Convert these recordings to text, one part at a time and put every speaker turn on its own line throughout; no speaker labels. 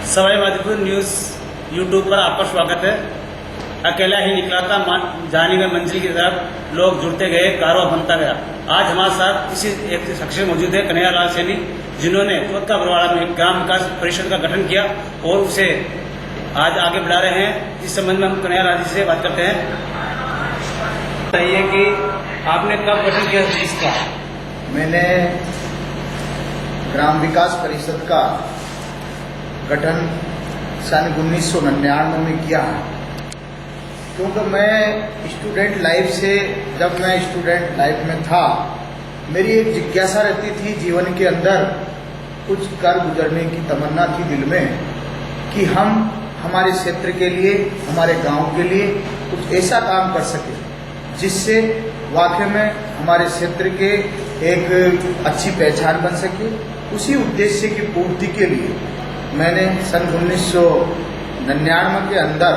Sawai Madhopur news YouTube पर आपका स्वागत है। अकेला ही निकला था जाने में मंजिल की तरफ, लोग जुड़ते गए, कारवा बनता गया। आज हमारे साथ इसी एक शख्स मौजूद है, कन्हैया लाल सैनी, जिन्होंने चौथा बरवाड़ा में ग्राम विकास परिषद का गठन किया और उसे आज आगे बढ़ा रहे हैं। इस संबंध में हम कन्हैया लाल जी से बात करते हैं। बताइए कि आपने कब गठन किया इसका?
मैंने ग्राम विकास परिषद का गठन सन 1999 में किया है, क्योंकि मैं स्टूडेंट लाइफ से, जब मैं स्टूडेंट लाइफ में था, मेरी एक जिज्ञासा रहती थी जीवन के अंदर, कुछ कर गुजरने की तमन्ना थी दिल में कि हम हमारे क्षेत्र के लिए, हमारे गांव के लिए कुछ ऐसा काम कर सके जिससे वाकई में हमारे क्षेत्र के एक अच्छी पहचान बन सके। उसी उद्देश्य की पूर्ति के लिए मैंने सन 1999 के अंदर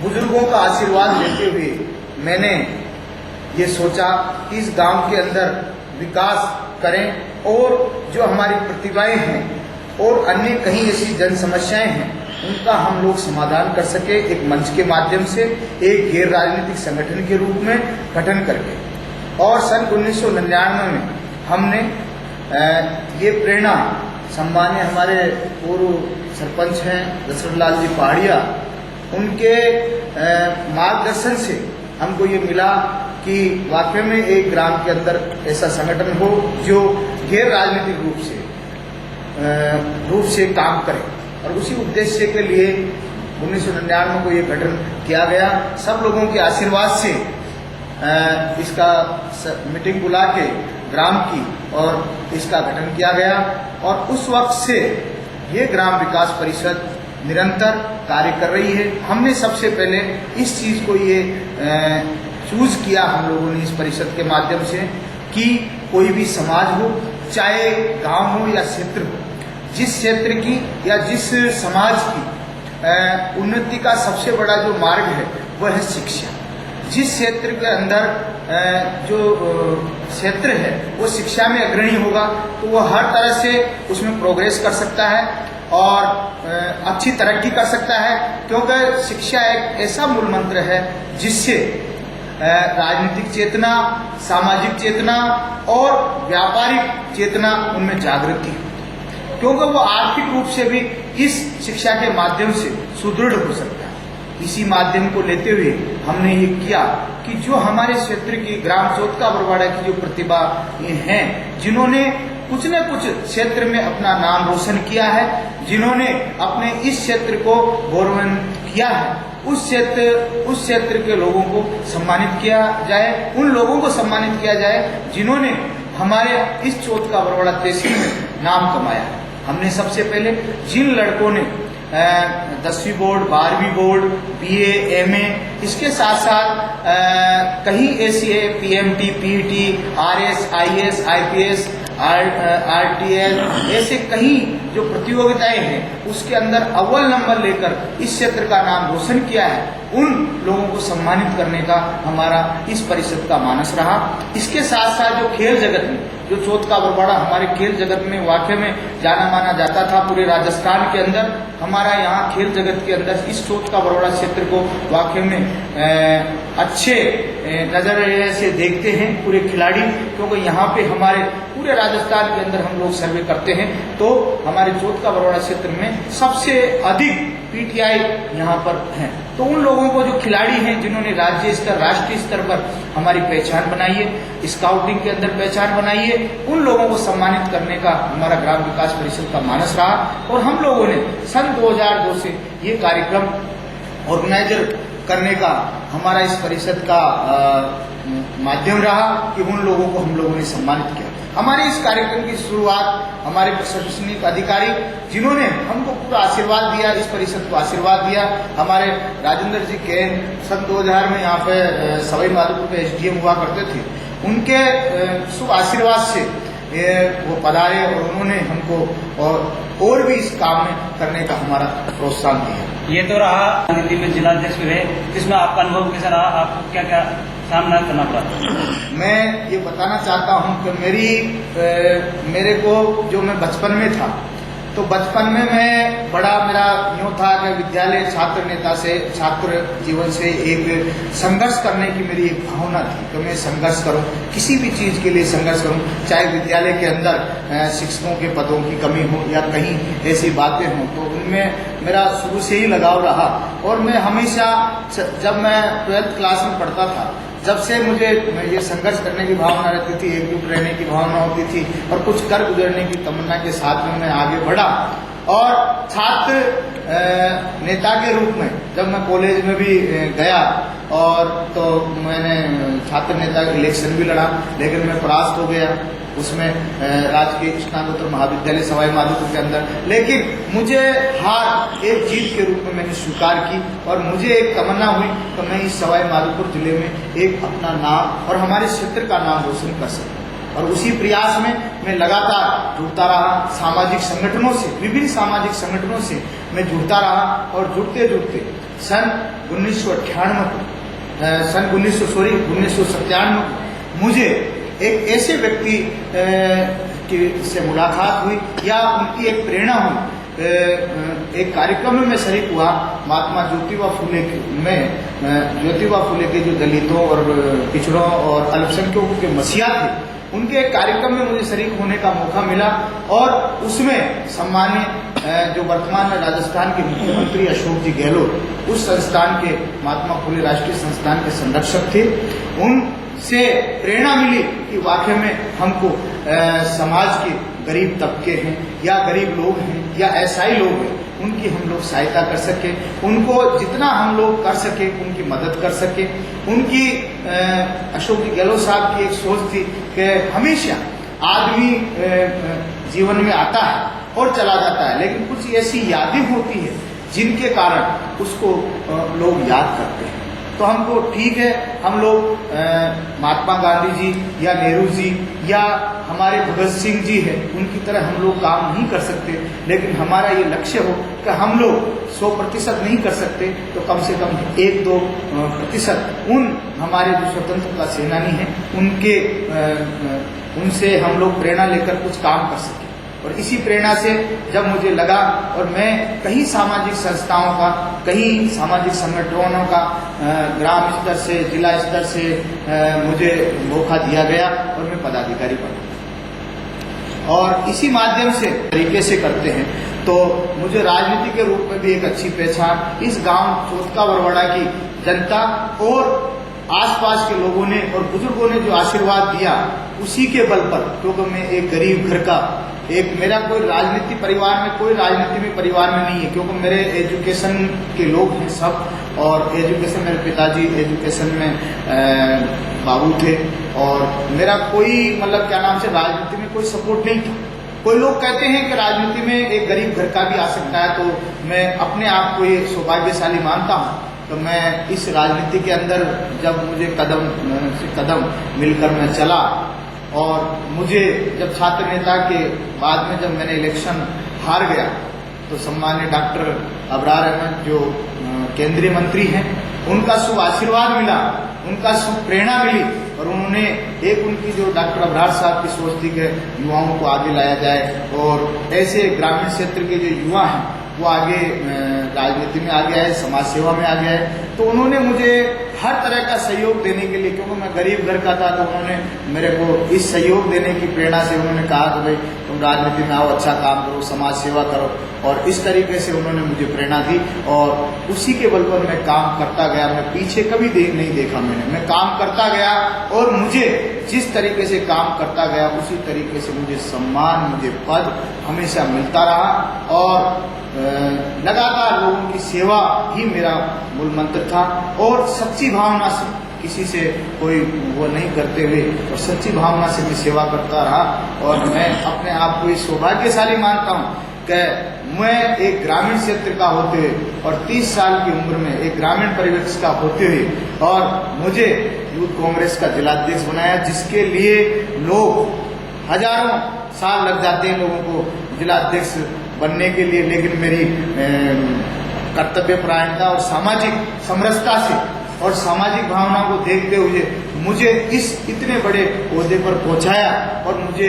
बुजुर्गों का आशीर्वाद लेते हुए मैंने ये सोचा कि इस गांव के अंदर विकास करें और जो हमारी प्रतिभाएं हैं और अन्य कहीं ऐसी जन समस्याएं हैं उनका हम लोग समाधान कर सके, एक मंच के माध्यम से, एक गैर राजनीतिक संगठन के रूप में गठन करके। और सन 1999 में हमने ये प्रेरणा सम्मान्य हमारे पूर्व सरपंच हैं दशरथ लाल जी पहाड़िया, उनके मार्गदर्शन से हमको ये मिला कि वाकई में एक ग्राम के अंदर ऐसा संगठन हो जो गैर राजनीतिक रूप से काम करे। और उसी उद्देश्य के लिए 1999 को ये गठन किया गया। सब लोगों के आशीर्वाद से इसका मीटिंग बुला के ग्राम की और इसका गठन किया गया। और उस वक्त से ये ग्राम विकास परिषद निरंतर कार्य कर रही है। हमने सबसे पहले इस चीज़ को ये चूज किया हम लोगों ने इस परिषद के माध्यम से कि कोई भी समाज हो, चाहे गांव हो या क्षेत्र हो, जिस क्षेत्र की या जिस समाज की उन्नति का सबसे बड़ा जो मार्ग है वह है शिक्षा। जिस क्षेत्र के अंदर जो क्षेत्र है वो शिक्षा में अग्रणी होगा तो वह हर तरह से उसमें प्रोग्रेस कर सकता है और अच्छी तरक्की कर सकता है, क्योंकि शिक्षा एक ऐसा मूल मंत्र है जिससे राजनीतिक चेतना, सामाजिक चेतना और व्यापारिक चेतना उनमें जागृति, क्योंकि वो आर्थिक रूप से भी इस शिक्षा के माध्यम से सुदृढ़ हो सकता है। इसी माध्यम को लेते हुए हमने ये किया कि जो हमारे क्षेत्र की ग्राम चौथा बरवाड़ा की जो प्रतिभा ये हैं, जिन्होंने कुछ न कुछ क्षेत्र में अपना नाम रोशन किया है, जिन्होंने अपने इस क्षेत्र को गौरवान्वित किया है, उस क्षेत्र के लोगों को सम्मानित किया जाए, उन लोगों को सम्मानित किया जाए जिन्होंने हमारे इस चौथा बरवाड़ा तहसील में नाम कमाया है। हमने सबसे पहले जिन लड़कों ने 10वीं बोर्ड, 12वीं बोर्ड, BA, MA, इसके साथ साथ कहीं ऐसी है PMT, PET, RS, IS, IPS, RTL, ऐसे कहीं जो प्रतियोगिताएं हैं उसके अंदर अव्वल नंबर लेकर इस क्षेत्र का नाम रोशन किया है, उन लोगों को सम्मानित करने का हमारा इस परिषद का मानस रहा। इसके साथ साथ जो खेल जगत में, जो चौथा बरवाड़ा हमारे खेल जगत में वाकई में जाना माना जाता था पूरे राजस्थान के अंदर, हमारा यहाँ खेल जगत के अंदर इस चौथा बरवाड़ा क्षेत्र को वाकई में अच्छे नजरिए से देखते हैं पूरे खिलाड़ी, क्योंकि यहाँ पे हमारे पूरे राजस्थान के अंदर हम लोग सर्वे करते हैं तो हमारे चौथा बरवाड़ा क्षेत्र में सबसे अधिक PTI यहाँ पर हैं। तो उन लोगों को जो खिलाड़ी हैं जिन्होंने राज्य स्तर, राष्ट्रीय स्तर पर हमारी पहचान बनाई है, स्काउटिंग के अंदर पहचान बनाई है, उन लोगों को सम्मानित करने का हमारा ग्राम विकास परिषद का मानस रहा। और हम लोगों ने सन 2002 से ये कार्यक्रम ऑर्गेनाइजर करने का हमारा इस परिषद का माध्यम रहा कि उन लोगों को हम लोगों ने सम्मानित किया। हमारे इस कार्यक्रम की शुरुआत हमारे प्रशासनिक अधिकारी जिन्होंने हमको पूरा आशीर्वाद दिया, इस परिषद को आशीर्वाद दिया, हमारे राजेंद्र जी के सन 2000 में यहाँ पे सवाई माधोपुर पे SDM हुआ करते थे, उनके शुभ आशीर्वाद से वो पधारे और उन्होंने हमको और भी इस काम में करने का हमारा प्रोत्साहन दिया।
ये तो रहा राजनीति में जिलाध्यक्ष भी रहे, इसमें आपका अनुभव कैसा रहा? आपको क्या क्या सामना करना पड़ा?
मैं ये बताना चाहता हूँ कि मेरे को जो मैं बचपन में था तो बचपन में मैं बड़ा मेरा यूँ था कि विद्यालय छात्र नेता से, छात्र जीवन से एक संघर्ष करने की मेरी एक भावना थी कि मैं संघर्ष करूं, किसी भी चीज़ के लिए संघर्ष करूं, चाहे विद्यालय के अंदर शिक्षकों के पदों की कमी हो या कहीं ऐसी बातें हों, तो उनमें मेरा शुरू से ही लगाव रहा। और मैं हमेशा, जब मैं 12th क्लास में पढ़ता था, जब से मुझे ये संघर्ष करने की भावना रहती थी, एकजुट रहने की भावना होती थी और कुछ कर गुजरने की तमन्ना के साथ में मैं आगे बढ़ा। और छात्र नेता के रूप में जब मैं कॉलेज में भी गया और तो मैंने छात्र नेता इलेक्शन भी लड़ा, लेकिन मैं परास्त हो गया उसमें राजकीय स्नातकोत्तर महाविद्यालय सवाई माधोपुर के अंदर। लेकिन मुझे हार एक जीत के रूप में मैंने स्वीकार की और मुझे एक तमन्ना हुई कि मैं इस सवाई माधोपुर जिले में एक अपना नाम और हमारे क्षेत्र का नाम रोशन कर सकूं। और उसी प्रयास में मैं लगातार जुड़ता रहा, सामाजिक संगठनों से, विभिन्न सामाजिक संगठनों से मैं जुड़ता रहा। और जुड़ते जुड़ते सन 1997 मुझे एक ऐसे व्यक्ति से मुलाकात हुई या उनकी एक प्रेरणा हुई। एक कार्यक्रम में मैं शरीक हुआ, महात्मा ज्योतिबा फुले में, ज्योतिबा फुले के जो दलितों और पिछड़ों और अल्पसंख्यकों के मसीहा थे, उनके एक कार्यक्रम में मुझे शरीक होने का मौका मिला। और उसमें सम्मान्य जो वर्तमान में राजस्थान के मुख्यमंत्री अशोक जी गहलोत, उस संस्थान के महात्मा फुले राष्ट्रीय संस्थान के संरक्षक थे, उनसे प्रेरणा मिली कि वाकई में हमको समाज के गरीब तबके हैं या गरीब लोग हैं या ऐसाई लोग हैं, उनकी हम लोग सहायता कर सके, उनको जितना हम लोग कर सके उनकी मदद कर सके। उनकी अशोक जी गहलोत साहब की एक सोच थी कि हमेशा आदमी जीवन में आता है और चला जाता है, लेकिन कुछ ऐसी यादें होती हैं जिनके कारण उसको लोग याद करते हैं। तो हमको ठीक है, हम लोग महात्मा गांधी जी या नेहरू जी या हमारे भगत सिंह जी हैं, उनकी तरह हम लोग काम नहीं कर सकते, लेकिन हमारा ये लक्ष्य हो कि हम लोग 100% नहीं कर सकते तो कम से कम 1-2% उन हमारे जो स्वतंत्रता सेनानी हैं उनसे हम लोग प्रेरणा लेकर कुछ काम कर सकें। और इसी प्रेरणा से जब मुझे लगा, और मैं कई सामाजिक संस्थाओं का, कई सामाजिक संगठनों का ग्राम स्तर से, जिला स्तर से मुझे मौका दिया गया और मैं पदाधिकारी बना। और इसी माध्यम से तरीके से करते हैं तो मुझे राजनीति के रूप में भी एक अच्छी पहचान इस गांव चोटका बरवाड़ा की जनता और आसपास के लोगों ने और बुजुर्गों ने जो आशीर्वाद दिया, उसी के बल पर, क्योंकि मैं एक गरीब घर का, एक मेरा कोई राजनीति परिवार में, कोई राजनीति में परिवार में नहीं है, क्योंकि मेरे एजुकेशन के लोग हैं सब, और एजुकेशन मेरे पिताजी एजुकेशन में बाबू थे, और मेरा कोई मतलब क्या नाम से राजनीति में कोई सपोर्ट नहीं था। कोई लोग कहते हैं कि राजनीति में एक गरीब घर का भी आ सकता है, तो मैं अपने आप को ये सौभाग्यशाली मानता हूँ। तो मैं इस राजनीति के अंदर जब मुझे कदम से कदम मिलकर मैं चला, और मुझे जब छात्र नेता के बाद में जब मैंने इलेक्शन हार गया, तो सम्मान्य डॉक्टर अबरार अहमद जो केंद्रीय मंत्री हैं, उनका शुभ आशीर्वाद मिला, उनका शुभ प्रेरणा मिली, और उन्होंने एक उनकी जो डॉक्टर अबरार साहब की सोच थी कि युवाओं को आगे लाया जाए, और ऐसे ग्रामीण क्षेत्र के जो युवा हैं वो आगे राजनीति में आ गया है, समाज सेवा में आ गया है। तो उन्होंने मुझे हर तरह का सहयोग देने के लिए, क्योंकि मैं गरीब घर का था, तो उन्होंने मेरे को इस सहयोग देने की प्रेरणा से उन्होंने कहा कि भाई तुम राजनीति में आओ, अच्छा काम करो, समाज सेवा करो, और इस तरीके से उन्होंने मुझे प्रेरणा दी। और उसी के बल पर मैं काम करता गया, मैं पीछे कभी नहीं देखा मैं काम करता गया, और मुझे जिस तरीके से काम करता गया उसी तरीके से मुझे सम्मान, मुझे पद हमेशा मिलता रहा, और लगातार लोगों की सेवा ही मेरा मूल मंत्र था। और सच्ची भावना से, किसी से कोई वो नहीं करते हुए, और सच्ची भावना से मैं सेवा करता रहा। और मैं अपने आप को इस सौभाग्यशाली मानता हूँ कि मैं एक ग्रामीण क्षेत्र का होते हुए और 30 साल की उम्र में एक ग्रामीण परिवेश का होते हुए, और मुझे यूथ कांग्रेस का जिलाध्यक्ष बनाया, जिसके लिए लोग हजारों साल लग जाते हैं लोगों को जिलाध्यक्ष बनने के लिए, लेकिन मेरी कर्तव्य परायणता और सामाजिक समरसता से और सामाजिक भावना को देखते हुए मुझे इस इतने बड़े ओहदे पर पहुंचाया, और मुझे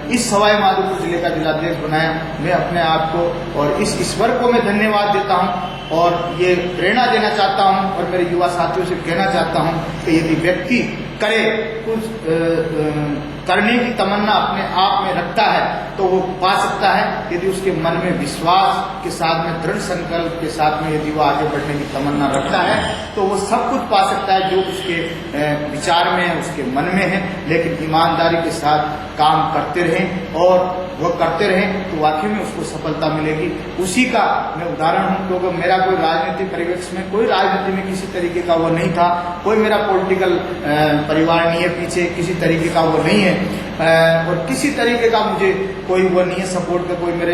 इस सवाई माधोपुर जिले का जिलाध्यक्ष बनाया। मैं अपने आप को और इस ईश्वर को मैं धन्यवाद देता हूँ और ये प्रेरणा देना चाहता हूँ और मेरे युवा साथियों से कहना चाहता हूँ कि यदि व्यक्ति करे, कुछ करने की तमन्ना अपने आप में रखता है तो वो पा सकता है। यदि उसके मन में विश्वास के साथ में, दृढ़ संकल्प के साथ में यदि वो आगे बढ़ने की तमन्ना रखता है तो वो सब कुछ पा सकता है जो उसके विचार में है, उसके मन में है। लेकिन ईमानदारी के साथ काम करते रहें और वो करते रहें तो वाकई में उसको सफलता मिलेगी। उसी का मैं उदाहरण हूँ, क्योंकि मेरा कोई राजनीतिक परिवेश में, कोई राजनीति में किसी तरीके का वो नहीं था, कोई मेरा पॉलिटिकल परिवार नहीं है पीछे, किसी तरीके का वो नहीं है और किसी तरीके का मुझे कोई वो नहीं है सपोर्ट का। कोई मेरे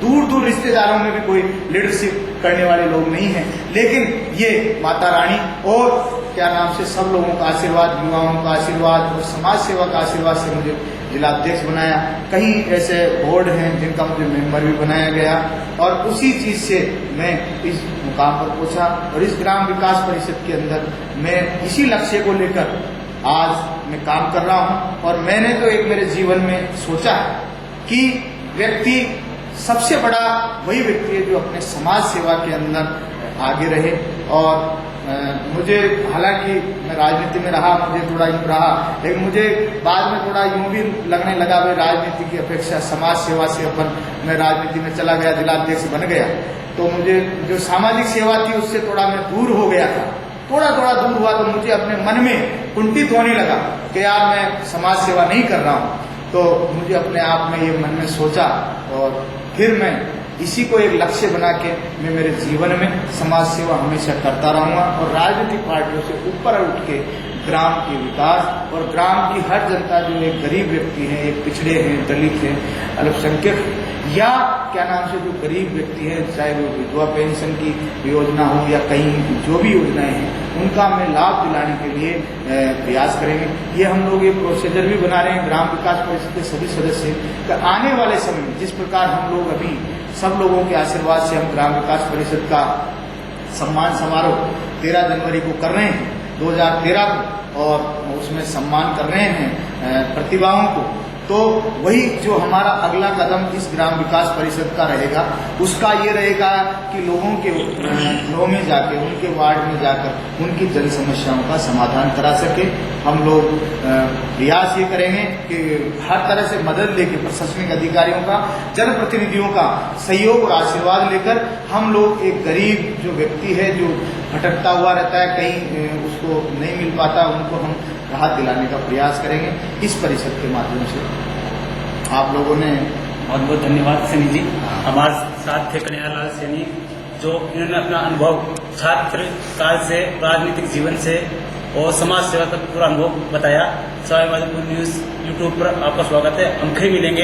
दूर दूर रिश्तेदारों में भी कोई लीडरशिप करने वाले लोग नहीं हैं। लेकिन ये माता रानी और क्या नाम से सब लोगों का आशीर्वाद, युवाओं का आशीर्वाद और समाज सेवा का आशीर्वाद से मुझे जिलाध्यक्ष बनाया। कई ऐसे बोर्ड हैं जिनका मुझे मेंबर भी बनाया गया और उसी चीज से मैं इस मुकाम पर पहुंचा। और इस ग्राम विकास परिषद के अंदर मैं इसी लक्ष्य को लेकर आज मैं काम कर रहा हूं। और मैंने तो एक मेरे जीवन में सोचा कि व्यक्ति सबसे बड़ा वही व्यक्ति है जो अपने समाज सेवा के अंदर आगे रहे। और मुझे, हालांकि मैं राजनीति में रहा, मुझे थोड़ा यूँ रहा, लेकिन मुझे बाद में थोड़ा यूँ भी लगने लगा भाई राजनीति की अपेक्षा समाज सेवा से मैं राजनीति में चला गया, जिलाध्यक्ष बन गया तो मुझे जो सामाजिक सेवा थी उससे थोड़ा मैं दूर हो गया था। थोड़ा दूर हुआ तो मुझे अपने मन में कुंठित होने लगा कि यार मैं समाज सेवा नहीं कर रहा हूँ। तो मुझे अपने आप में ये मन में सोचा और फिर मैं इसी को एक लक्ष्य बना के मैं मेरे जीवन में समाज सेवा हमेशा करता रहूँगा और राजनीतिक पार्टियों से ऊपर उठ के ग्राम के विकास और ग्राम की हर जनता, जो एक गरीब व्यक्ति है, एक पिछड़े हैं, दलित हैं, अल्पसंख्यक या क्या नाम से जो गरीब व्यक्ति है, चाहे वो विधवा पेंशन की योजना हो या कहीं जो भी योजनाएं हैं, उनका हमें लाभ दिलाने के लिए प्रयास करेंगे। ये हम लोग ये प्रोसीजर भी बना रहे हैं ग्राम विकास परिषद के सभी सदस्य कि आने वाले समय में जिस प्रकार हम लोग अभी सब लोगों के आशीर्वाद से हम ग्राम विकास परिषद का सम्मान समारोह 13 जनवरी को कर रहे हैं 2013 को, और उसमें सम्मान कर रहे हैं प्रतिभाओं को। तो वही जो हमारा अगला कदम इस ग्राम विकास परिषद का रहेगा, उसका ये रहेगा कि लोगों के घरों में जाके, उनके वार्ड में जाकर उनकी जन समस्याओं का समाधान करा सके। हम लोग प्रयास ये करेंगे कि हर तरह से मदद लेके प्रशासनिक अधिकारियों का, जनप्रतिनिधियों का सहयोग और आशीर्वाद लेकर हम लोग एक गरीब जो व्यक्ति है, जो भटकता हुआ रहता है, कहीं उसको नहीं मिल पाता, उनको हम राहत दिलाने का प्रयास करेंगे इस परिषद के माध्यम से। आप लोगों ने
बहुत बहुत धन्यवाद सैनी जी। हमारे साथ थे कन्हैयालाल सैनी, जो इन्होंने अपना अनुभव छात्र काल से, राजनीतिक जीवन से और समाज सेवा का पूरा अनुभव बताया। सवाई माधोपुर न्यूज़ यूट्यूब पर आपका स्वागत है। हम फिर मिलेंगे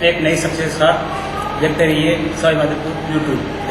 एक नई सक्सेस के साथ। देखते रहिए सवाई माधोपुर यूट्यूब।